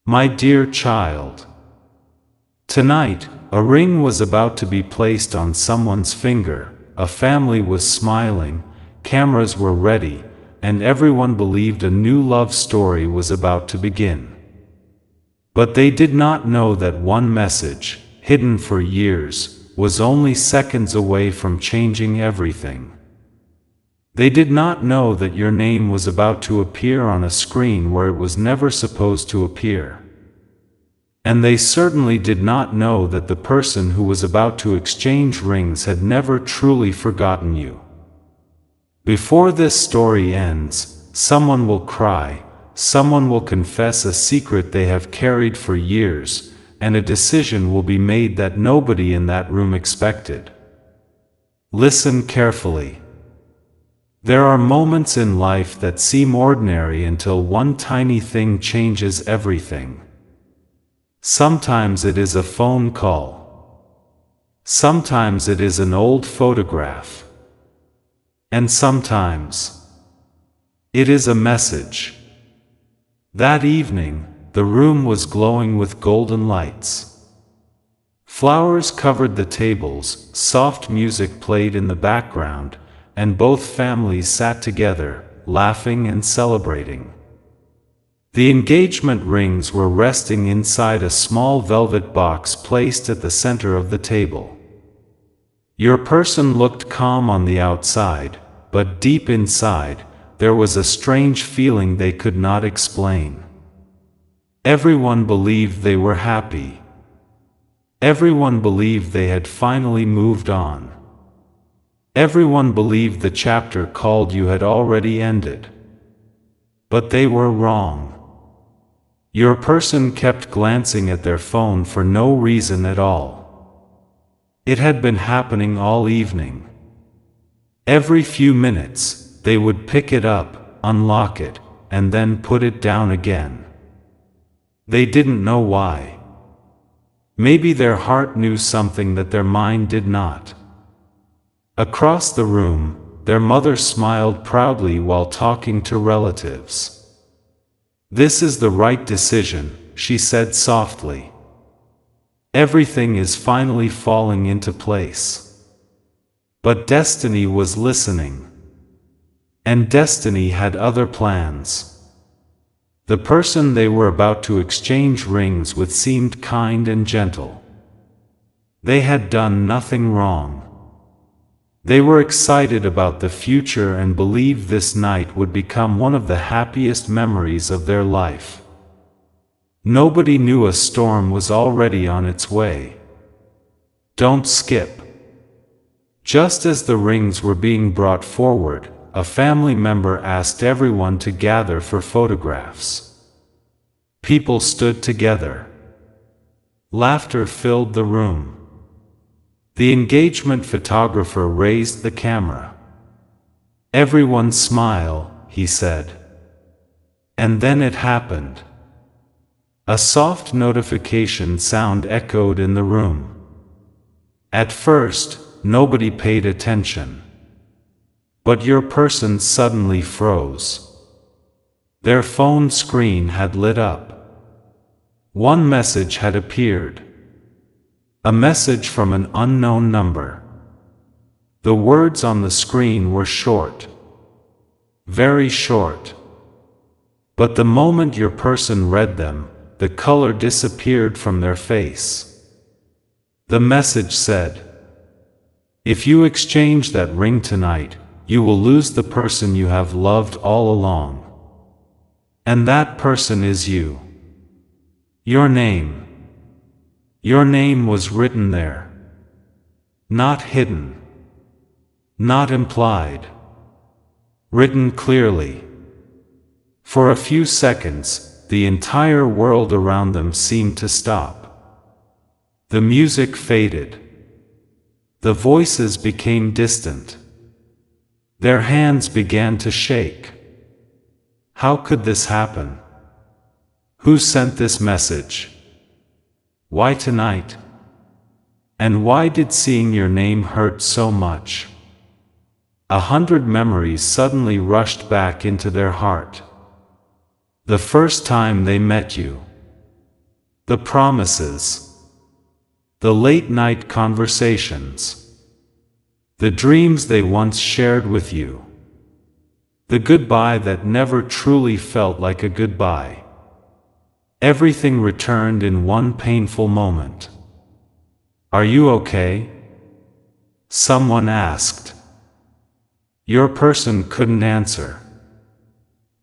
My dear child. Tonight, a ring was about to be placed on someone's finger, a family was smiling, cameras were ready, and everyone believed a new love story was about to begin. But they did not know that one message, hidden for years, was only seconds away from changing everything. They did not know that your name was about to appear on a screen where it was never supposed to appear. And they certainly did not know that the person who was about to exchange rings had never truly forgotten you. Before this story ends, someone will cry, someone will confess a secret they have carried for years, and a decision will be made that nobody in that room expected. Listen carefully. There are moments in life that seem ordinary until one tiny thing changes everything. Sometimes it is a phone call. Sometimes it is an old photograph. And sometimes it is a message. That evening, the room was glowing with golden lights. Flowers covered the tables, soft music played in the background, and both families sat together, laughing and celebrating. The engagement rings were resting inside a small velvet box placed at the center of the table. Your person looked calm on the outside, but deep inside, there was a strange feeling they could not explain. Everyone believed they were happy. Everyone believed they had finally moved on. Everyone believed the chapter called you had already ended. But they were wrong. Your person kept glancing at their phone for no reason at all. It had been happening all evening. Every few minutes, they would pick it up, unlock it, and then put it down again. They didn't know why. Maybe their heart knew something that their mind did not. Across the room, their mother smiled proudly while talking to relatives. "This is the right decision," she said softly. "Everything is finally falling into place." But destiny was listening. And destiny had other plans. The person they were about to exchange rings with seemed kind and gentle. They had done nothing wrong. They were excited about the future and believed this night would become one of the happiest memories of their life. Nobody knew a storm was already on its way. Don't skip. Just as the rings were being brought forward, a family member asked everyone to gather for photographs. People stood together. Laughter filled the room. The engagement photographer raised the camera. "Everyone smile," he said. And then it happened. A soft notification sound echoed in the room. At first, nobody paid attention. But your person suddenly froze. Their phone screen had lit up. One message had appeared. A message from an unknown number. The words on the screen were short. Very short. But the moment your person read them, the color disappeared from their face. The message said, "If you exchange that ring tonight, you will lose the person you have loved all along. And that person is you. Your name. Your name was written there. Not hidden. Not implied. Written clearly." For a few seconds, the entire world around them seemed to stop. The music faded. The voices became distant. Their hands began to shake. How could this happen? Who sent this message? Why tonight? And why did seeing your name hurt so much? 100 memories suddenly rushed back into their heart. The first time they met you. The promises, the late-night conversations, the dreams they once shared with you, the goodbye that never truly felt like a goodbye. Everything returned in one painful moment. "Are you okay?" someone asked. Your person couldn't answer.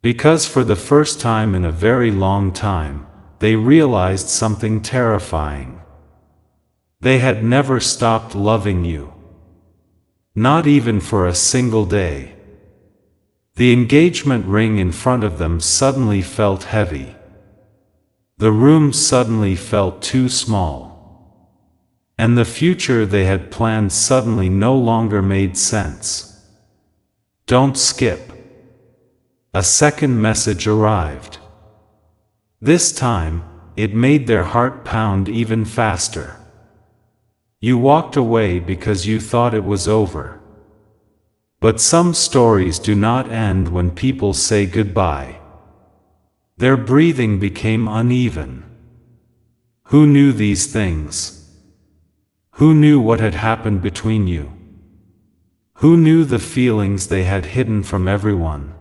Because for the first time in a very long time, they realized something terrifying. They had never stopped loving you. Not even for a single day. The engagement ring in front of them suddenly felt heavy. The room suddenly felt too small. And the future they had planned suddenly no longer made sense. Don't skip. A second message arrived. This time, it made their heart pound even faster. You walked away because you thought it was over. But some stories do not end when people say goodbye. Their breathing became uneven. Who knew these things? Who knew what had happened between you? Who knew the feelings they had hidden from everyone?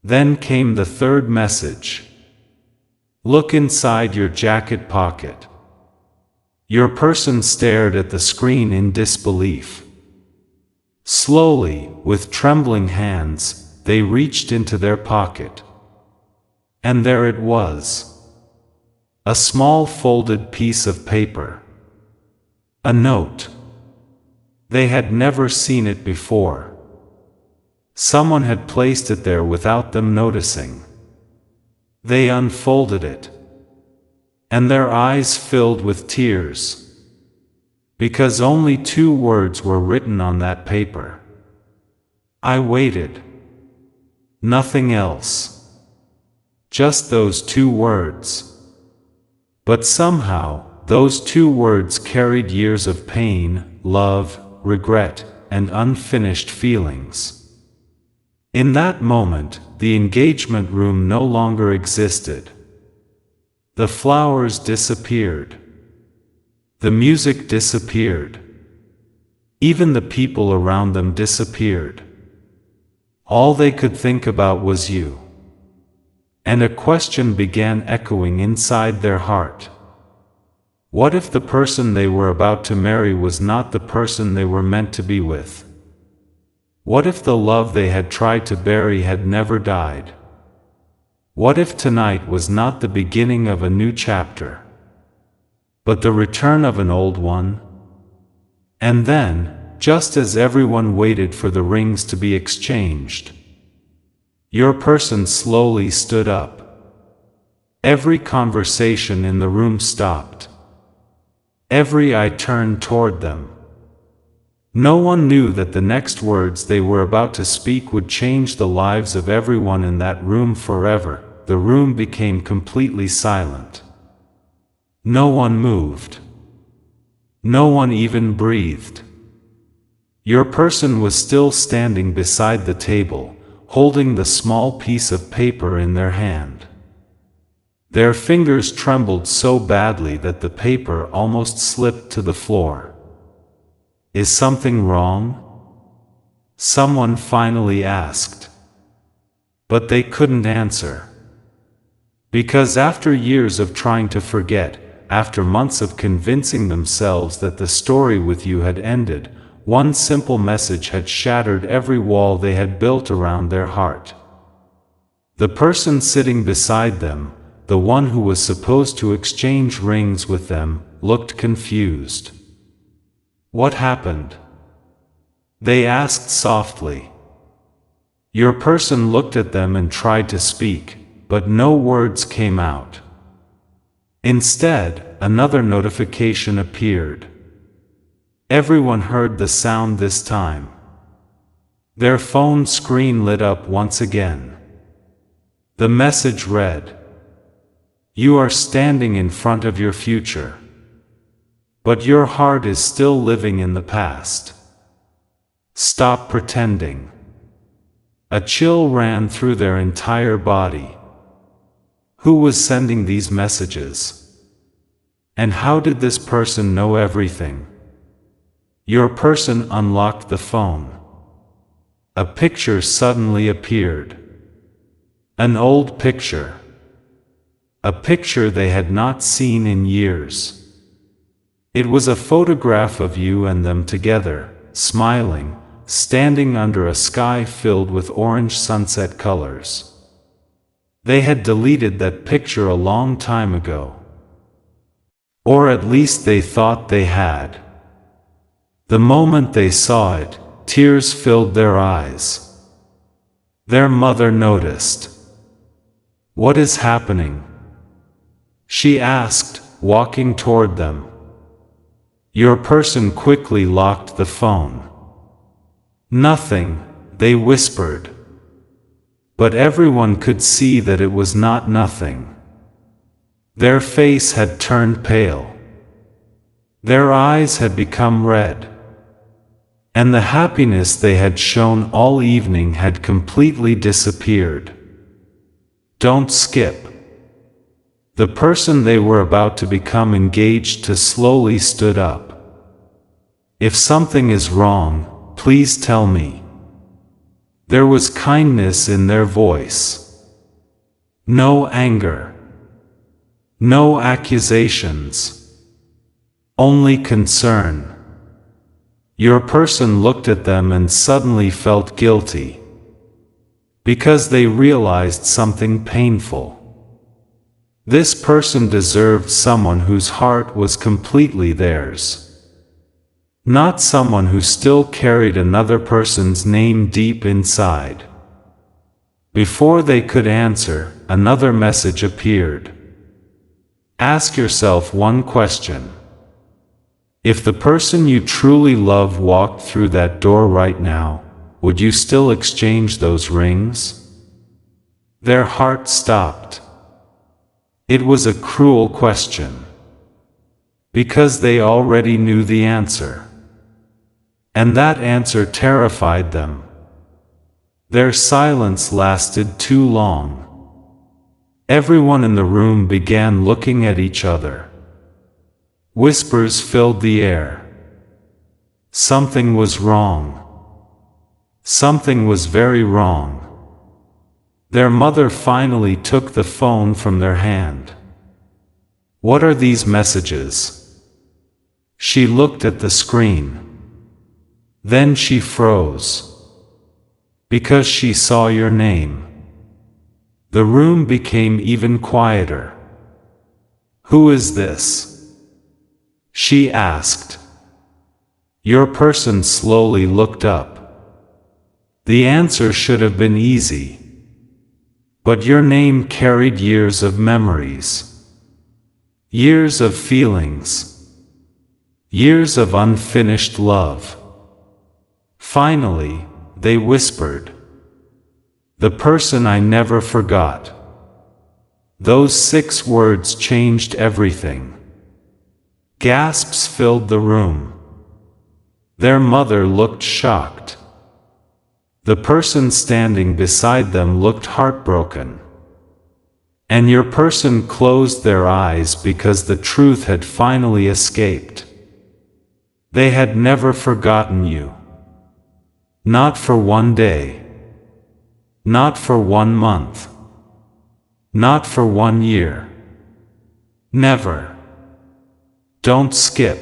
Then came the third message. Look inside your jacket pocket. Your person stared at the screen in disbelief. Slowly, with trembling hands, they reached into their pocket. And there it was. A small folded piece of paper. A note. They had never seen it before. Someone had placed it there without them noticing. They unfolded it. And their eyes filled with tears. Because only 2 words were written on that paper. I waited. Nothing else. Just those 2 words. But somehow, those 2 words carried years of pain, love, regret, and unfinished feelings. In that moment, the engagement room no longer existed. The flowers disappeared. The music disappeared. Even the people around them disappeared. All they could think about was you. And a question began echoing inside their heart. What if the person they were about to marry was not the person they were meant to be with? What if the love they had tried to bury had never died? What if tonight was not the beginning of a new chapter, but the return of an old one? And then, just as everyone waited for the rings to be exchanged, your person slowly stood up. Every conversation in the room stopped. Every eye turned toward them. No one knew that the next words they were about to speak would change the lives of everyone in that room forever. The room became completely silent. No one moved. No one even breathed. Your person was still standing beside the table, holding the small piece of paper in their hand. Their fingers trembled so badly that the paper almost slipped to the floor. Is something wrong? Someone finally asked. But they couldn't answer. Because after years of trying to forget, after months of convincing themselves that the story with you had ended, one simple message had shattered every wall they had built around their heart. The person sitting beside them, the one who was supposed to exchange rings with them, looked confused. What happened? They asked softly. Your person looked at them and tried to speak, but no words came out. Instead, another notification appeared. Everyone heard the sound this time. Their phone screen lit up once again. The message read, "You are standing in front of your future. But your heart is still living in the past. Stop pretending." A chill ran through their entire body. Who was sending these messages? And how did this person know everything? Your person unlocked the phone. A picture suddenly appeared. An old picture. A picture they had not seen in years. It was a photograph of you and them together, smiling, standing under a sky filled with orange sunset colors. They had deleted that picture a long time ago. Or at least they thought they had. The moment they saw it, tears filled their eyes. Their mother noticed. "What is happening?" she asked, walking toward them. Your person quickly locked the phone. "Nothing," they whispered. But everyone could see that it was not nothing. Their face had turned pale. Their eyes had become red. And the happiness they had shown all evening had completely disappeared. Don't skip. The person they were about to become engaged to slowly stood up. "If something is wrong, please tell me." There was kindness in their voice. No anger. No accusations. Only concern. Your person looked at them and suddenly felt guilty. Because they realized something painful. This person deserved someone whose heart was completely theirs. Not someone who still carried another person's name deep inside. Before they could answer, another message appeared. Ask yourself one question. If the person you truly love walked through that door right now, would you still exchange those rings? Their heart stopped. It was a cruel question. Because they already knew the answer. And that answer terrified them. Their silence lasted too long. Everyone in the room began looking at each other. Whispers filled the air. Something was wrong. Something was very wrong. Their mother finally took the phone from their hand. What are these messages? She looked at the screen. Then she froze. Because she saw your name. The room became even quieter. Who is this? She asked. Your person slowly looked up. The answer should have been easy. But your name carried years of memories. Years of feelings. Years of unfinished love. Finally, they whispered. The person I never forgot. Those 6 words changed everything. Gasps filled the room. Their mother looked shocked. The person standing beside them looked heartbroken. And your person closed their eyes because the truth had finally escaped. They had never forgotten you. Not for one day. Not for 1 month. Not for 1 year. Never. Don't skip.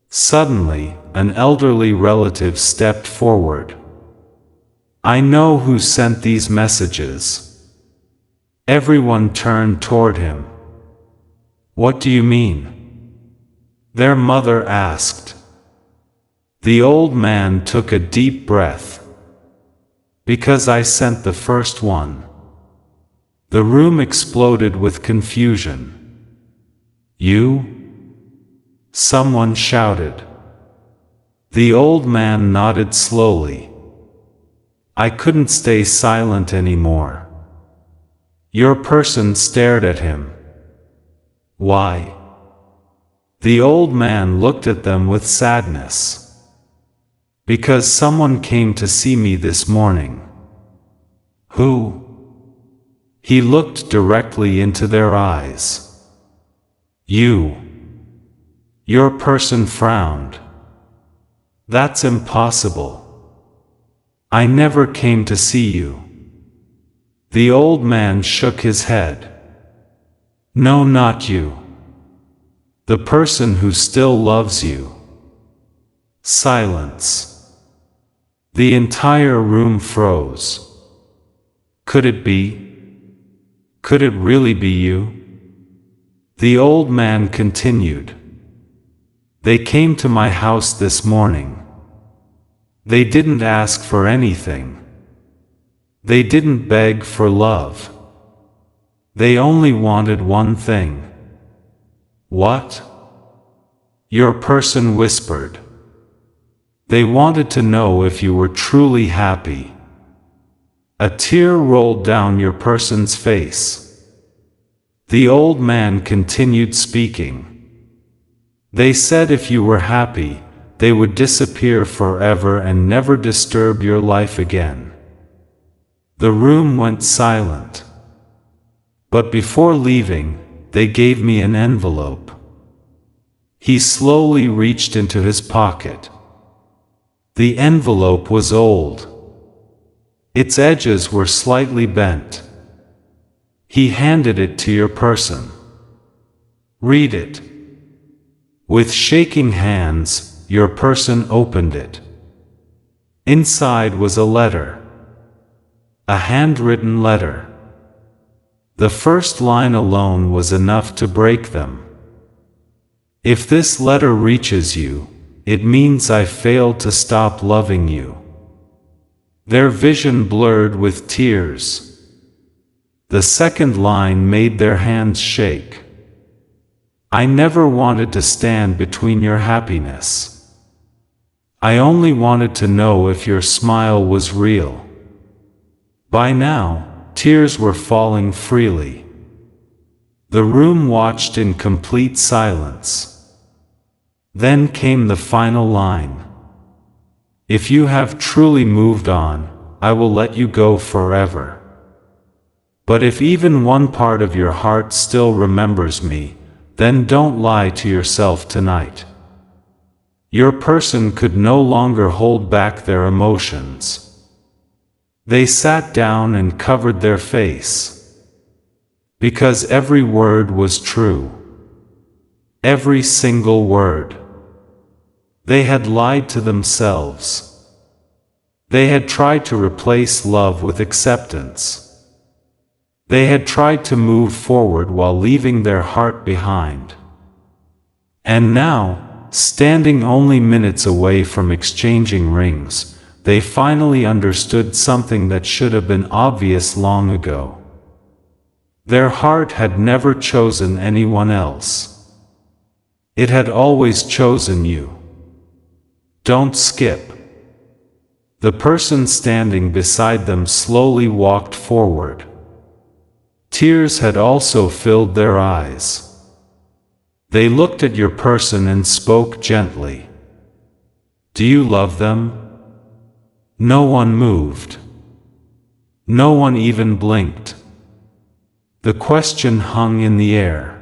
Suddenly, an elderly relative stepped forward. I know who sent these messages. Everyone turned toward him. What do you mean? Their mother asked. The old man took a deep breath. Because I sent the first one. The room exploded with confusion. You? Someone shouted. The old man nodded slowly. I couldn't stay silent anymore. Your person stared at him. Why? The old man looked at them with sadness. Because someone came to see me this morning. Who? He looked directly into their eyes. You. Your person frowned. That's impossible. I never came to see you. The old man shook his head. No, not you. The person who still loves you. Silence. The entire room froze. Could it be? Could it really be you? The old man continued. They came to my house this morning. They didn't ask for anything. They didn't beg for love. They only wanted one thing. What? Your person whispered. They wanted to know if you were truly happy. A tear rolled down your person's face. The old man continued speaking. They said if you were happy, they would disappear forever and never disturb your life again. The room went silent. But before leaving, they gave me an envelope. He slowly reached into his pocket. The envelope was old. Its edges were slightly bent. He handed it to your person. Read it. With shaking hands, your person opened it. Inside was a letter. A handwritten letter. The first line alone was enough to break them. If this letter reaches you, it means I failed to stop loving you. Their vision blurred with tears. The second line made their hands shake. I never wanted to stand between your happiness. I only wanted to know if your smile was real. By now, tears were falling freely. The room watched in complete silence. Then came the final line. If you have truly moved on, I will let you go forever. But if even one part of your heart still remembers me, then don't lie to yourself tonight. Your person could no longer hold back their emotions. They sat down and covered their face. Because every word was true. Every single word. They had lied to themselves. They had tried to replace love with acceptance. They had tried to move forward while leaving their heart behind. And now, standing only minutes away from exchanging rings, they finally understood something that should have been obvious long ago. Their heart had never chosen anyone else. It had always chosen you. Don't skip. The person standing beside them slowly walked forward. Tears had also filled their eyes. They looked at your person and spoke gently. Do you love them? No one moved. No one even blinked. The question hung in the air.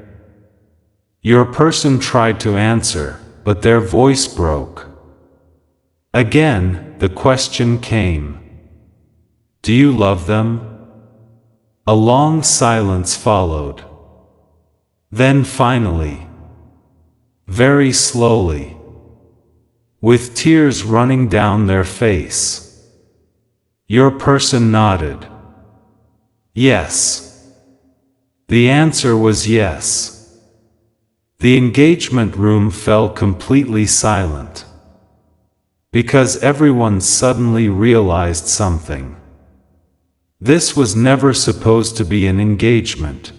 Your person tried to answer, but their voice broke. Again, the question came. Do you love them? A long silence followed. Then finally, very slowly, with tears running down their face, your person nodded. Yes. The answer was yes. The engagement room fell completely silent. Because everyone suddenly realized something. This was never supposed to be an engagement.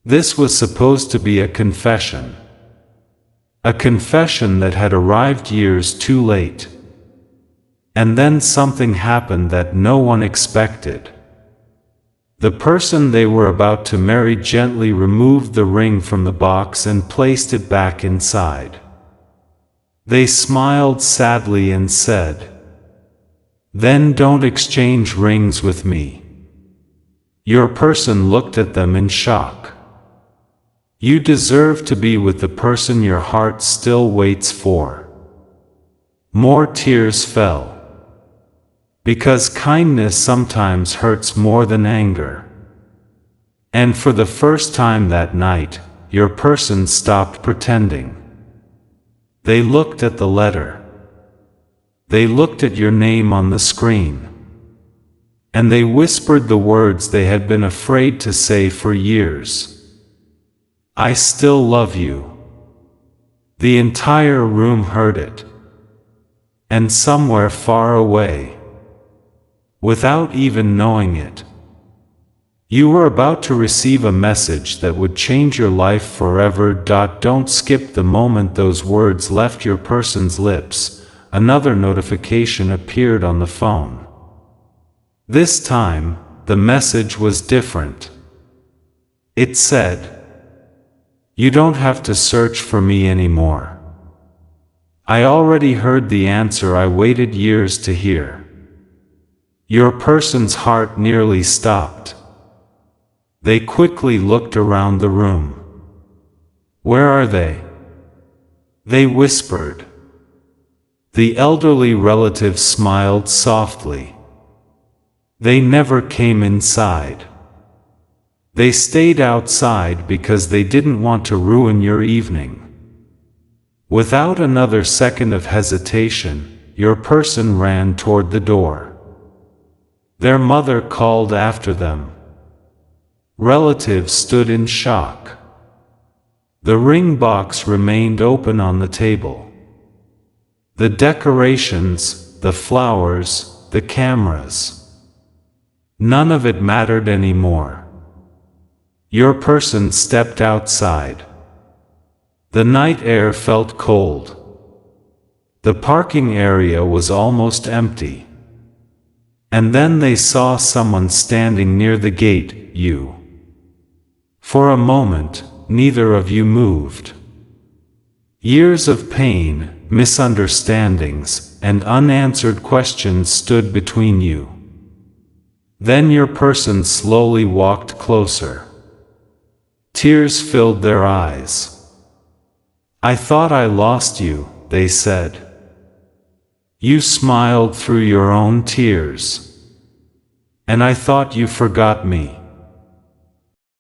This was supposed to be a confession. A confession that had arrived years too late. And then something happened that no one expected. The person they were about to marry gently removed the ring from the box and placed it back inside. They smiled sadly and said, "Then don't exchange rings with me." Your person looked at them in shock. You deserve to be with the person your heart still waits for. More tears fell. Because kindness sometimes hurts more than anger. And for the first time that night, your person stopped pretending. They looked at the letter. They looked at your name on the screen. And they whispered the words they had been afraid to say for years. I still love you. The entire room heard it. And somewhere far away, without even knowing it, you were about to receive a message that would change your life forever. Don't skip the moment those words left your person's lips. Another notification appeared on the phone. This time, the message was different. It said, "You don't have to search for me anymore. I already heard the answer I waited years to hear." Your person's heart nearly stopped. They quickly looked around the room. Where are they? They whispered. The elderly relative smiled softly. They never came inside. They stayed outside because they didn't want to ruin your evening. Without another second of hesitation, your person ran toward the door. Their mother called after them. Relatives stood in shock. The ring box remained open on the table. The decorations, the flowers, the cameras. None of it mattered anymore. Your person stepped outside. The night air felt cold. The parking area was almost empty. And then they saw someone standing near the gate, you. For a moment, neither of you moved. Years of pain, misunderstandings, and unanswered questions stood between you. Then your person slowly walked closer. Tears filled their eyes. "I thought I lost you," they said. "You smiled through your own tears. And I thought you forgot me."